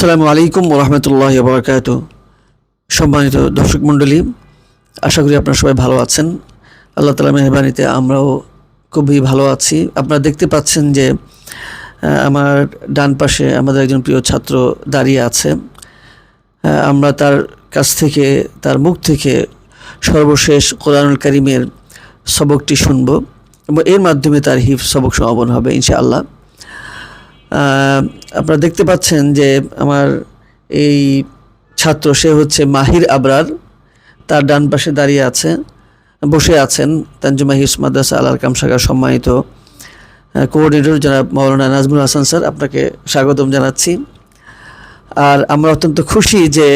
আসসালামু আলাইকুম ওয়া রাহমাতুল্লাহি ওয়া বারাকাতুহু। সম্মানিত দর্শক মণ্ডলী, আশা করি আপনারা সবাই ভালো আছেন। আল্লাহ তাআলার মেহেরবানিতে আমরাও খুবই ভালো আছি। আপনারা দেখতে পাচ্ছেন যে আমার ডান পাশে আমাদের একজন প্রিয় ছাত্র দাঁড়িয়ে আছে। আমরা তার কাছ থেকে, তার মুখ থেকে সর্বশেষ কোরআনুল কারীমের সবকটি শুনব এবং এর মাধ্যমে তার হিফজ সবক সমাপন হবে ইনশাআল্লাহ। আপনারা দেখতে পাচ্ছেন যে আমার এই ছাত্র, সে হচ্ছে মাহির আবরার। তার ডান পাশে দাঁড়িয়ে আছে, বসে আছেন তানজুমা হিফজ মাদ্রাসা আল আরকাম শাখার সম্মানিত কোঅর্ডিনেটর জনাব মাওলানা নাজমুল হাসান স্যার। আপনাকে স্বাগতম জানাচ্ছি। আর আমরা অত্যন্ত খুশি, যে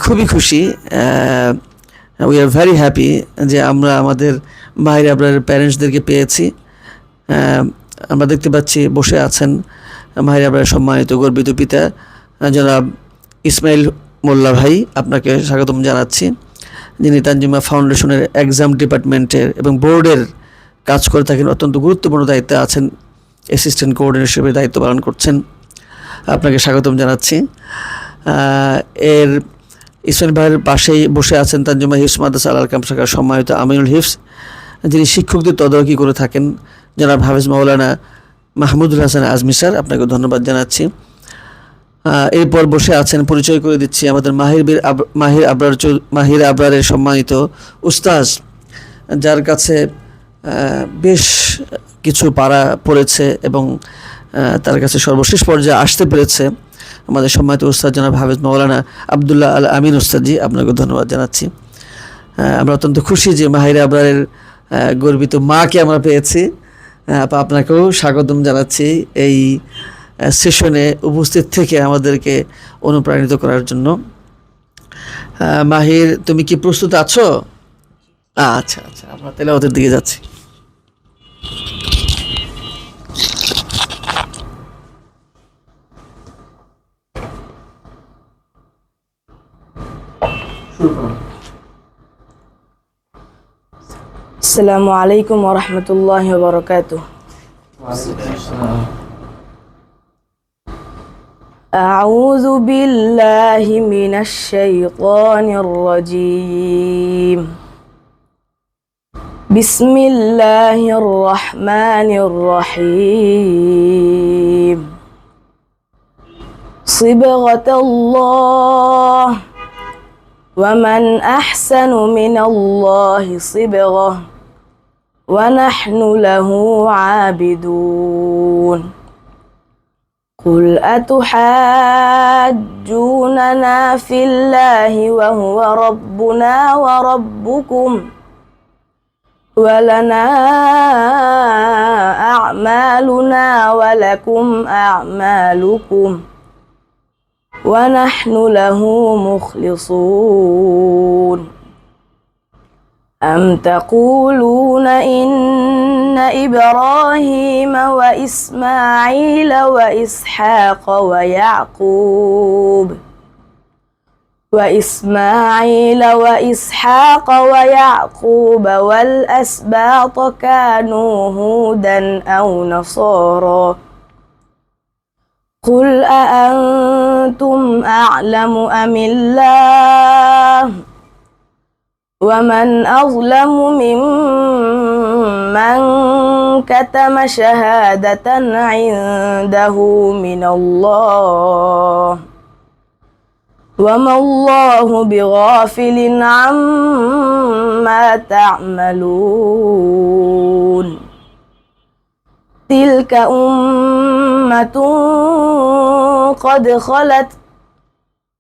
খুবই খুশি, উই আর ভেরি হ্যাপি যে আমরা আমাদের মাহির আবরারের প্যারেন্টসদেরকে পেয়েছি। আমরা দেখতে পাচ্ছি বসে আছেন মাহির আবরারের সম্মানিত গর্বিত পিতা জনাব ইসমাইল মোল্লা ভাই। আপনাকে স্বাগতম জানাচ্ছি, যিনি তানজিমা ফাউন্ডেশনের এক্সাম ডিপার্টমেন্টের এবং বোর্ডের কাজ করে থাকেন। অত্যন্ত গুরুত্বপূর্ণ দায়িত্বে আছেন, অ্যাসিস্ট্যান্ট কোঅর্ডিনেটর হিসেবে দায়িত্ব পালন করছেন। আপনাকে স্বাগতম জানাচ্ছি। এর ইসমাইল ভাইয়ের পাশেই বসে আছেন তানজিমা হিফজ মাদ্রাসা আল আরকাম শাখার সম্মানিত আমিনুল হিফজ, যিনি শিক্ষকদের তদারকি করে থাকেন, জনাব হাফেজ মাওলানা মাহমুদুল হাসান আজমি স্যার। আপনাকে ধন্যবাদ জানাচ্ছি। এরপর বসে আছেন, পরিচয় করে দিচ্ছি, আমাদের মাহির আবরারের সম্মানিত উস্তাজ, যার কাছে বেশ কিছু পারা পড়েছে এবং তার কাছে সর্বশেষ পর্যায়ে আসতে পেরেছে আমাদের সম্মানিত উস্তাদ জনাব হাফেজ মাওলানা আবদুল্লাহ আল আমিন উস্তাদজি। আপনাকে ধন্যবাদ জানাচ্ছি। আমরা অত্যন্ত খুশি যে মাহির আবরারের গর্বিত মাকে আমরা পেয়েছি। আপনাকেও স্বাগতম জানাচ্ছি এই সেশনে উপস্থিত থেকে আমাদেরকে অনুপ্রাণিত করার জন্য। মাহির, তুমি কি প্রস্তুত আছো? আচ্ছা আচ্ছা, আমরা তেলাওয়াতের দিকে যাচ্ছি। আসসালামু আলাইকুম ওয়া রাহমাতুল্লাহি ওয়া বারাকাতুহু। আউযু বিল্লাহি মিনাশ শাইতানির রাজীম। বিসমিল্লাহির রাহমানির রহিম। সিবগাতাল্লাহ ওয়া মান আহসানু মিনাল্লাহি সিবগাহ ونحن له عابدون. قل أتحاجوننا في الله وهو ربنا وربكم ولنا أعمالنا ولكم أعمالكم ونحن له مخلصون. أم تقولون إن إبراهيم وإسماعيل وإسحاق ويعقوب والأسباط كانوا هودا أو نصارى؟ قل أأنتم أعلم أم الله؟ ومن أظلم ممن كتم شهادة عنده من الله وما الله بغافل عما تعملون. تلك أمة قد خلت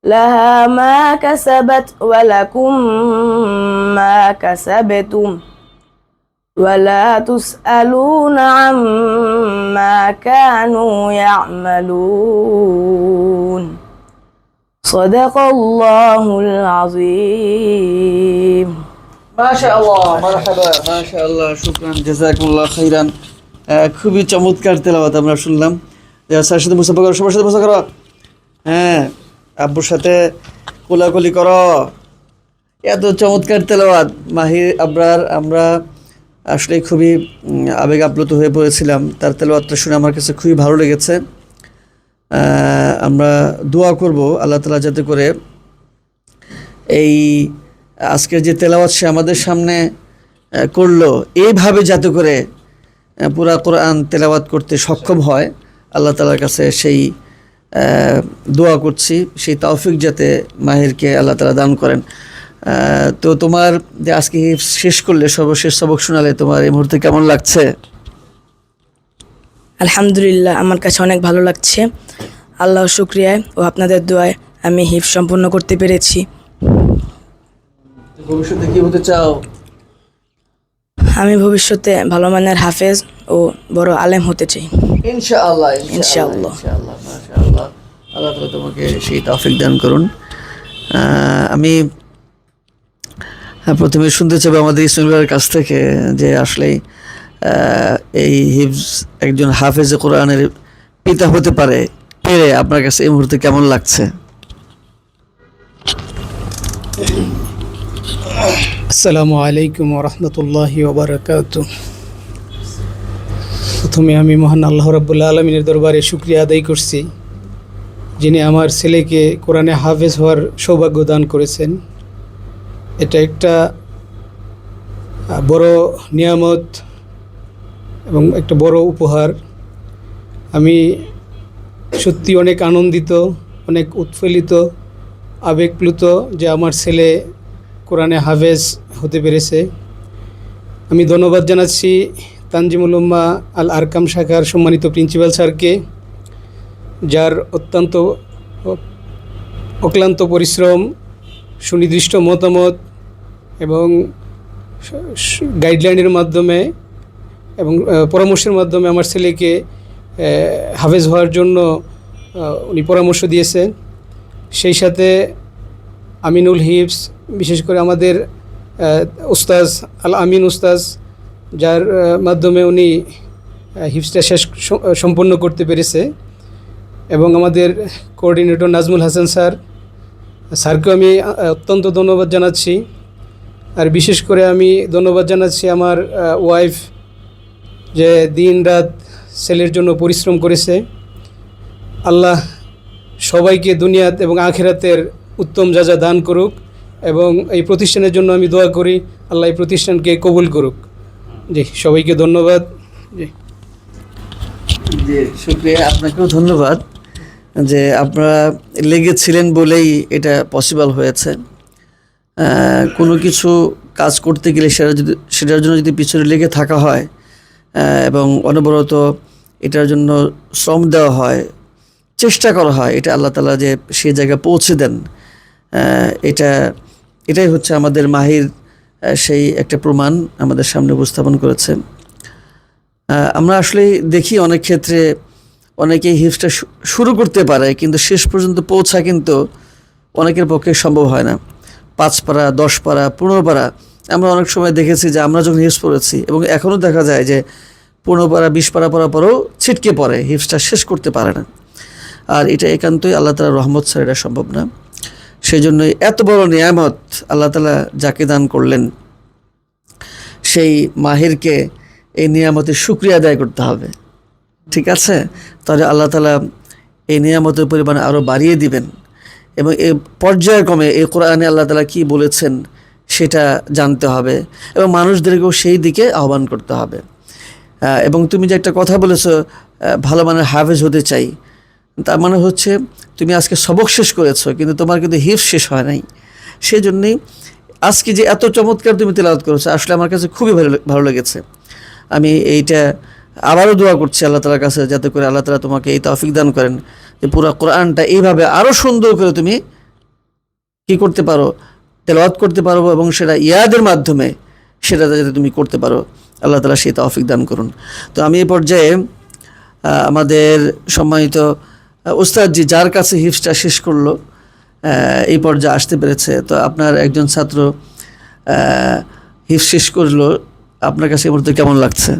لها ما كسبت ولكم ما كسبتم ولا تسألون عما كانوا يعملون. صدق الله العظيم. ما شاء الله, মারহাবা, মাশাআল্লাহ, শুকরান, জাযাকুমুল্লাহ খাইরান। খুবই চমৎকার তেলাওয়াত আমরা শুনলাম। স্যারের সাথে মুসাফা করো, সবার সাথে মুসাফা করো। হ্যাঁ, আব্বুর সাথে কোলাকুলি করো। এত চমৎকার তেলাওয়াত মাহির আবরার। আমরা আসলে খুবই আবেগ আপ্লুত হয়ে পড়েছিলাম। তার তেলাওয়াতটা শুনে আমার কাছে খুবই ভালো লেগেছে। আমরা দোয়া করব আল্লাহ তাআলা যাতে করে এই আজকের যে তেলাওয়াত সে আমাদের সামনে করলো এইভাবে যাতে করে পুরা কোরআন তেলাওয়াত করতে সক্ষম হয়, আল্লাহ তাআলার কাছে সেই দোয়া করছি, সেই তৌফিক যাতে মাহিরকে আল্লাহ তাআলা দান করেন। তো তোমার যে আজকে শেষ করলে, সর্বশেষ সবক শোনালে, তোমার এই মুহূর্তে কেমন লাগছে? আলহামদুলিল্লাহ, আমার কাছে অনেক ভালো লাগছে। আল্লাহর শুকরিয়ায় ও আপনাদের দোয়ায় আমি হিফজ সম্পূর্ণ করতে পেরেছি। ভবিষ্যতে কি হতে চাও? আমি ভবিষ্যতে ভালো মানের হাফেজ ও বড় আলেম হতে চাই। ইনশাআল্লাহ, ইনশাআল্লাহ। মাশাআল্লাহ। আল্লাহ তাআলা তোমাকে সেই তৌফিক দান করুন। আমি প্রথমে শুনতে চাইব আমাদের ইসমাইল কাছ থেকে যে আসলে এই হিফজ একজন হাফেজে কোরআনের পিতা হতে পারে পেরে আপনার কাছে এই মুহূর্তে কেমন লাগছে? আসসালামু আলাইকুম ওরহমতুল্লাহি ওবারাকাতুহু। প্রথমে আমি মহান আল্লাহ রাব্বুল আলামিনের দরবারে শুকরিয়া আদায় করছি, যিনি আমার ছেলেকে কোরআনে হাফেজ হওয়ার সৌভাগ্য দান করেছেন। এটা একটা বড় নিয়ামত এবং একটা বড় উপহার। আমি সত্যি অনেক আনন্দিত, অনেক উৎফুল্লিত, আবেগপ্লুত যে আমার ছেলে কোরআনে হাফেজ হতে পেরেছে। আমি ধন্যবাদ জানাচ্ছি তানজিমুল উম্মাহ আল আরকাম শাখার সম্মানিত প্রিন্সিপাল স্যারকে, যার অত্যন্ত অক্লান্ত পরিশ্রম, সুনির্দিষ্ট মতামত এবং গাইডলাইনের মাধ্যমে এবং পরামর্শের মাধ্যমে আমার ছেলেকে হাফেজ হওয়ার জন্য উনি পরামর্শ দিয়েছেন। সেই সাথে আমিনুল হিফজ, বিশেষ করে আমাদের উস্তাজ আল আমিন উস্তাজ, যার মাধ্যমে উনি হিফজটা সম্পন্ন করতে পেরেছে, এবং আমাদের কোঅর্ডিনেটর নাজমুল হাসান স্যারকেও আমি অত্যন্ত ধন্যবাদ জানাচ্ছি। আর বিশেষ করে আমি ধন্যবাদ জানাচ্ছি আমার ওয়াইফ, যে দিন রাত ছেলের জন্য পরিশ্রম করেছে। আল্লাহ সবাইকে দুনিয়াত এবং আখিরাতের উত্তম যা দান করুক, এবং এই প্রতিষ্ঠানের জন্য আমি দোয়া করি আল্লাহ এই প্রতিষ্ঠানকে কবুল করুক। জি, সবাইকে ধন্যবাদ। জি জি, শুকরিয়া, আপনাকেও ধন্যবাদ যে আপনারা লেগেছিলেন বলেই এটা পসিবল হয়েছে। কোনো কিছু কাজ করতে গেলে সেটার জন্য যদি পিছনে লেগে থাকা হয় এবং অনবরত এটার জন্য শ্রম দেওয়া হয়, চেষ্টা করা হয়, এটা আল্লাহ তাআলা যে সেই জায়গায় পৌঁছে দেন, এটাই হচ্ছে আমাদের মাহির সেই একটা প্রমাণ আমাদের সামনে উপস্থাপন করেছে। আমরা আসলে দেখি অনেক ক্ষেত্রে অনেকেই হিফজটা শুরু করতে পারে, কিন্তু শেষ পর্যন্ত পৌঁছা কিন্তু অনেকের পক্ষে সম্ভব হয় না। 5 পারা, 10 পারা, 15 পারা আমরা অনেক সময় দেখেছি যে আমরা যখন হিফজ পড়েছি, এবং এখনও দেখা যায় যে 15 পারা 20 পারা পড়ার পরেও ছিটকে পড়ে, হিফজটা শেষ করতে পারে না। আর এটা একান্তই আল্লাহ তাআলার রহমত ছাড়া এটা সম্ভব না। সেই জন্যই এত বড় নিয়ামত আল্লাহ তাআলা যাকে দান করলেন, সেই মাহিরকে এই নিয়ামতের শুকরিয়া আদায় করতে হবে। ঠিক আছে? তাহলে আল্লাহ তাআলা এই নিয়ামতের পরিমাণ আরও বাড়িয়ে দিবেন, এবং এই পর্যায়ক্রমে এই কোরআনে আল্লাহ তাআলা কী বলেছেন সেটা জানতে হবে, এবং মানুষদেরকেও সেই দিকে আহ্বান করতে হবে। এবং তুমি যে একটা কথা বলেছো, ভালো মানের হাফেজ হতে চাই, তার মানে হচ্ছে তুমি আজকে সবক শেষ করেছো, কিন্তু তোমার কিন্তু হিফজ শেষ হয় নাই। সেই জন্যেই আজকে যে এত চমৎকার তুমি তেলাওয়াত করেছো, আসলে আমার কাছে খুবই ভালো লেগেছে। আমি এইটা আবারও দোয়া করছি আল্লাহ তাআলার কাছে, যাতে করে আল্লাহ তাআলা তোমাকে এই তৌফিক দান করেন যে পুরো কোরআনটা এইভাবে আরও সুন্দর করে তুমি কী করতে পারো, তেলাওয়াত করতে পারো, এবং সেটা ইয়াদের মাধ্যমে সেটা যাতে তুমি করতে পারো। আল্লাহ তাআলা সেই তৌফিক দান করুন। তো আমি এই পর্যায়ে আমাদের সম্মানিত উস্তাদজি, যার কাছে হিফজটা শেষ করলো, এই পর্যায়ে আসতে পেরেছে, তো আপনার একজন ছাত্র হিফজ শেষ করলো, আপনার কাছে এই মুহূর্তে কেমন লাগছে?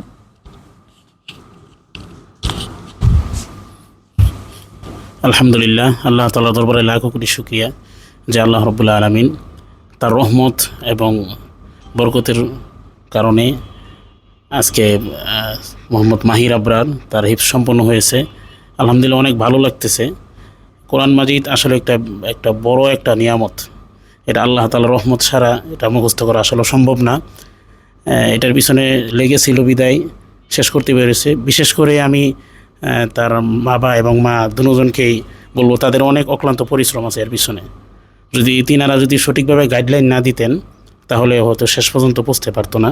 আলহামদুলিল্লাহ, আল্লাহ তাআলার দরবারে লাখো কোটি শুকরিয়া যে আল্লাহ রাব্বুল আলামিন তার রহমত এবং বরকতের কারণে আজকে মোহাম্মদ মাহির আবরার তার হিফজ সম্পন্ন হয়েছে। আলহামদুলিল্লাহ অনেক ভালো লাগতেছে। কোরআন মাজিদ আসলে একটা বড় একটা নিয়ামত। এটা আল্লাহ তাআলার রহমত ছাড়া এটা মুখস্থ করা আসলে সম্ভব না। এটার পিছনে লেগেছিল বিদায় শেষ করতে পেরেছে। বিশেষ করে আমি তার বাবা এবং মা দুজনকেই বলবো, তাদের অনেক অক্লান্ত পরিশ্রম আছে এর পিছনে। যদি তিনারা যদি সঠিকভাবে গাইডলাইন না দিতেন তাহলে হয়তো শেষ পর্যন্ত পৌঁছতে পারতো না।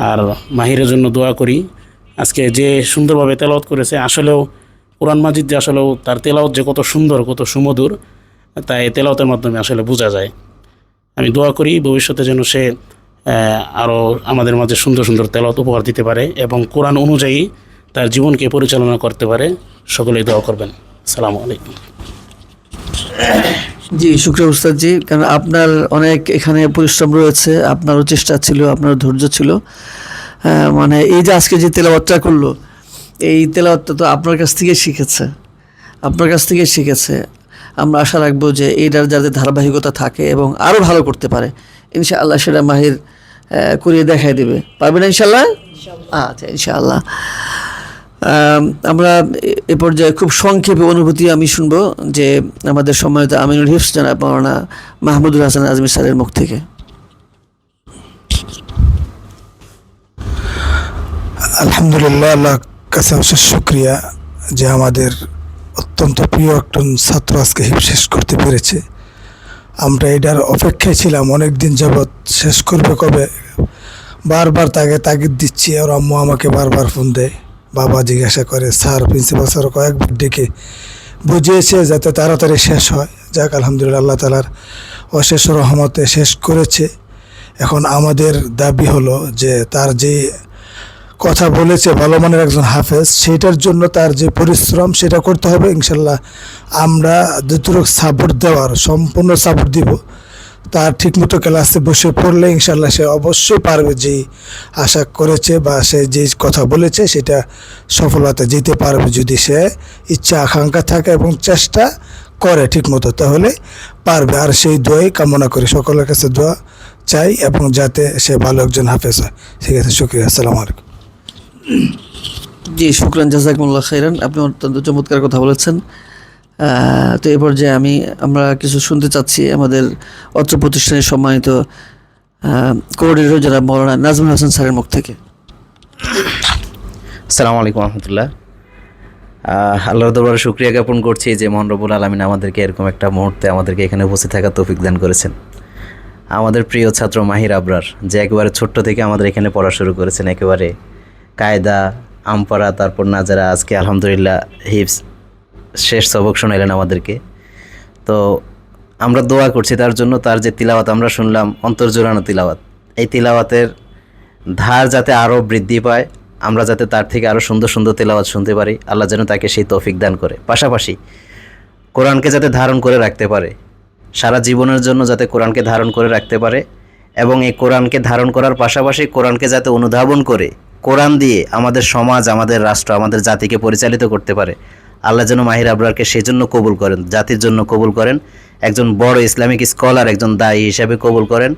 আর মাহিরের জন্য দোয়া করি। আজকে যে সুন্দরভাবে তেলাওয়াত করেছে, আসলেও কোরআন মাজিদ যে আসলেও তার তেলাওয়াত যে কত সুন্দর, কত সুমধুর, তাই তেলাওয়াতের মাধ্যমে আসলে বোঝা যায়। আমি দোয়া করি ভবিষ্যতে যেন সে আরও আমাদের মাঝে সুন্দর সুন্দর তেলাওয়াত উপহার দিতে পারে এবং কোরআন অনুযায়ী তার জীবনকে পরিচালনা করতে পারে। সকলেই দোয়া করবেন। আসসালামু আলাইকুম। জি, শুকরিয়া উস্তাদ জি, কারণ আপনার অনেক এখানে পরিশ্রম রয়েছে, আপনারও চেষ্টা ছিল, আপনারও ধৈর্য ছিল। মানে এই যে আজকে যে তেলাওয়াতটা করলো, এই তেলাওয়াতটা তো আপনার কাছ থেকে শিখেছে, আপনার কাছ থেকে শিখেছে। আমরা আশা রাখবো যে এইটার যাতে ধারাবাহিকতা থাকে এবং আরও ভালো করতে পারে, ইনশাআল্লাহ সেটা মাহির করিয়ে দেখাই দেবে। পারবে না ইনশাআল্লাহ? আচ্ছা, ইনশাআল্লাহ। আমরা এ পর্যায়ে খুব সংক্ষেপে অনুভূতি আমি শুনবো যে আমাদের সম্মানিত আমিনুল হিফজ জনাব মাওলানা মাহমুদুল হাসান আজমি স্যারের মুখ থেকে। আলহামদুলিল্লাহ, আল্লাহ কাছে অশেষ শুকরিয়া যে আমাদের অত্যন্ত প্রিয় একজন ছাত্র আজকে হিফজ শেষ করতে পেরেছে। আমরা এটার অপেক্ষায় ছিলাম অনেক দিন যাবৎ, শেষ করবে কবে, বারবার তাকে তাগিদ দিচ্ছি। আর আম্মু আমাকে বারবার ফোন দেয়, বাবা জিজ্ঞাসা করে, স্যার প্রিন্সিপাল স্যার কয়েকবার ডেকে বুঝিয়েছে যাতে তাড়াতাড়ি শেষ হয়। যাক, আলহামদুলিল্লাহ আল্লাহ তাআলার অশেষ রহমতে শেষ করেছে। এখন আমাদের দাবি হলো যে তার যে কথা বলেছে ভালো মানের একজন হাফেজ, সেটার জন্য তার যে পরিশ্রম সেটা করতে হবে। ইনশাল্লাহ আমরা যতটুকু সাপোর্ট দেওয়ার সম্পূর্ণ সাপোর্ট দিব। তার ঠিকমতো ক্লাসে বসে পড়লে ইনশাল্লাহ সে অবশ্যই পারবে, যে আশা করেছে বা সে যে কথা বলেছে সেটা সফলতা যেতে পারবে, যদি সে ইচ্ছা আকাঙ্ক্ষা থাকে এবং চেষ্টা করে ঠিকমতো, তাহলে পারবে। আর সেই দোয়াই কামনা করি, সকলের কাছে দোয়া চাই এবং যাতে সে ভালো একজন হাফেজ হয়। ঠিক আছে, শুকরিয়া, আসসালামু আলাইকুম। জি, শুকরান, জাযাকুমুল্লাহ খাইরান। আপনি অত্যন্ত চমৎকার কথা বলেছেন। তো এ পর্যায়ে আমরা কিছু শুনতে চাচ্ছি আমাদের অত্র প্রতিষ্ঠানের সম্মানিত কোঅর্ডিনেটর জনাব মাওলানা নাজমুল হাসান স্যারের মুখ থেকে। আসসালামু আলাইকুম রহমতুল্লাহ। আল্লাহর দরবারে শুকরিয়া জ্ঞাপন করছি যে মহান রব্বুল আলামিন আমাদেরকে এরকম একটা মুহূর্তে আমাদেরকে এখানে উপস্থিত থাকার তৌফিক দান করেছেন। আমাদের প্রিয় ছাত্র মাহির আবরার, যে একেবারে ছোট্ট থেকে আমাদের এখানে পড়া শুরু করেছেন, একেবারে কায়দা, আমপারা, তারপর নাজারা, আজকে আলহামদুলিল্লাহ হিফজ শেষ সবক শোনাইলেন আমাদেরকে। তো আমরা দোয়া করছি তার জন্য। তার যে তিলাওয়াত আমরা শুনলাম, অন্তর্জোড়ানো তিলাওয়াত, এই তিলাওয়াতের ধার যাতে আরও বৃদ্ধি পায়, আমরা যাতে তার থেকে আরও সুন্দর সুন্দর তিলাওয়াত শুনতে পারি, আল্লাহ যেন তাকে সেই তৌফিক দান করে। পাশাপাশি কোরআনকে যাতে ধারণ করে রাখতে পারে, সারা জীবনের জন্য যাতে কোরআনকে ধারণ করে রাখতে পারে, এবং এই কোরআনকে ধারণ করার পাশাপাশি কোরআনকে যাতে অনুধাবন করে কোরআন দিয়ে আমাদের সমাজ, আমাদের রাষ্ট্র, আমাদের জাতিকে পরিচালিত করতে পারে, আল্লাহ যেন মাহির আবরারকে সেই জন্য কবুল করেন, জাতির জন্য কবুল করেন, একজন বড় ইসলামিক স্কলার, একজন দায়ী হিসাবে কবুল করেন,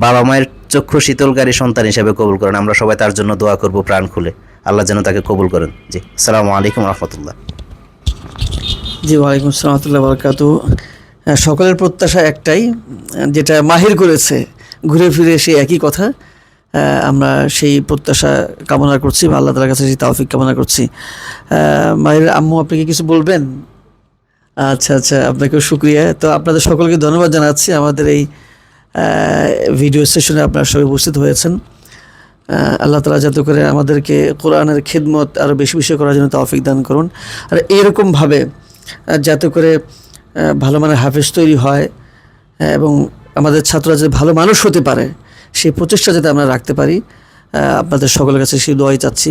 বাবা মায়ের চক্ষু শীতলকারী সন্তান হিসাবে কবুল করেন। আমরা সবাই তার জন্য দোয়া করব প্রাণ খুলে, আল্লাহ যেন তাকে কবুল করেন। জি, আসসালামু আলাইকুম রহমতুল্লাহ। জি, ওয়ালাইকুম আসসালাম ওয়া রাহমাতুল্লাহি ওয়া বারাকাতুহু। সকলের প্রত্যাশা একটাই, যেটা মাহির করেছে, ঘুরে ফিরে সেই একই কথা। আমরা সেই প্রত্যাশা কামনা করছি বা আল্লাহ তাআলার কাছে সেই তৌফিক কামনা করছি। মাহির আম্মু, আপনি কি কিছু বলবেন? আচ্ছা, আপনাকেও শুকরিয়া। তো আপনাদের সকলকে ধন্যবাদ জানাচ্ছি আমাদের এই ভিডিও সেশনে আপনারা সবাই উপস্থিত হয়েছেন। আল্লাহ তাআলা যাতে করে আমাদেরকে কোরআনের খিদমত আরও বেশি বেশি করার জন্য তৌফিক দান করুন। আর এরকমভাবে যাতে করে ভালো মানের হাফেজ তৈরি হয় এবং আমাদের ছাত্ররা যাতে ভালো মানুষ হতে পারে, সেই প্রচেষ্টা যাতে আমরা রাখতে পারি, আপনাদের সকলের কাছে সেই দোয়াই চাচ্ছি।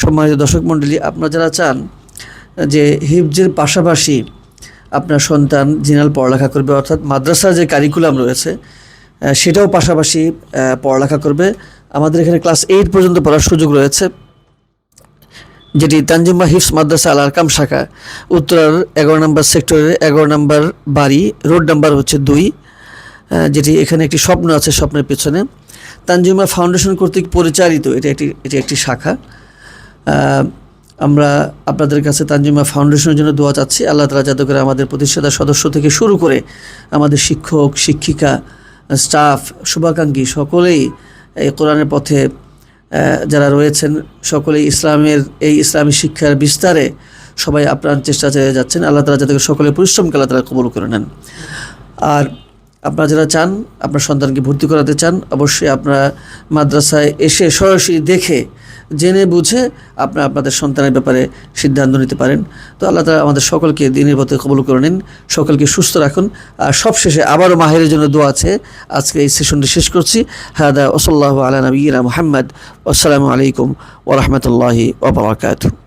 সম্মানিত দর্শক মণ্ডলী, আপনারা যারা চান যে হিফজের পাশাপাশি আপনার সন্তান জিনাল পড়ালেখা করবে, অর্থাৎ মাদ্রাসার যে কারিকুলাম রয়েছে সেটাও পাশাপাশি পড়ালেখা করবে, আমাদের এখানে ক্লাস 8 পর্যন্ত পড়ার সুযোগ রয়েছে, যেটি তানজিমা হিফজ মাদ্রাসা আল আরকাম শাখা, উত্তরার 11 নম্বর সেক্টরের 11 নম্বর বাড়ি, রোড নাম্বার হচ্ছে 2, যেটি এখানে একটি স্বপ্ন আছে, স্বপ্নের পেছনে তানজিমা ফাউন্ডেশন কর্তৃক পরিচালিত এটি একটি শাখা। আমরা আপনাদের কাছে তানজিমা ফাউন্ডেশনের জন্য দোয়া চাচ্ছি। আল্লাহ তাআলা যাতে করে আমাদের প্রতিষ্ঠাতা সদস্য থেকে শুরু করে আমাদের শিক্ষক, শিক্ষিকা, স্টাফ, শুভাকাঙ্ক্ষী সকলেই এই কোরআনের পথে যারা রয়েছেন সকলেই এই ইসলামী শিক্ষার বিস্তারে সবাই আপনার চেষ্টা চালিয়ে যাচ্ছেন। আল্লাহ তাআলা যাতে করে সকলের পরিশ্রমকে আল্লাহ তাআলা কবুল করে নেন। আর আপনারা যারা চান আপনার সন্তানকে ভর্তি করাতে চান, অবশ্যই আপনারা মাদ্রাসায় এসে সরাসরি দেখে জেনে বুঝে আপনাদের সন্তানের ব্যাপারে সিদ্ধান্ত নিতে পারেন। তো আল্লাহ তাআলা আমাদের সকলকে দ্বীনের পথে কবুল করে নিন, সকলকে সুস্থ রাখুন। আর সবশেষে আবারও মাহিরের জন্য দোয়া আছে। আজকে এই সেশনটি শেষ করছি। হাদা ওয়া সাল্লাল্লাহু আলা নবিয়িনা মুহাম্মদ। আসসালামু আলাইকুম ওয়া রাহমাতুল্লাহি ওয়া বারাকাতুহু।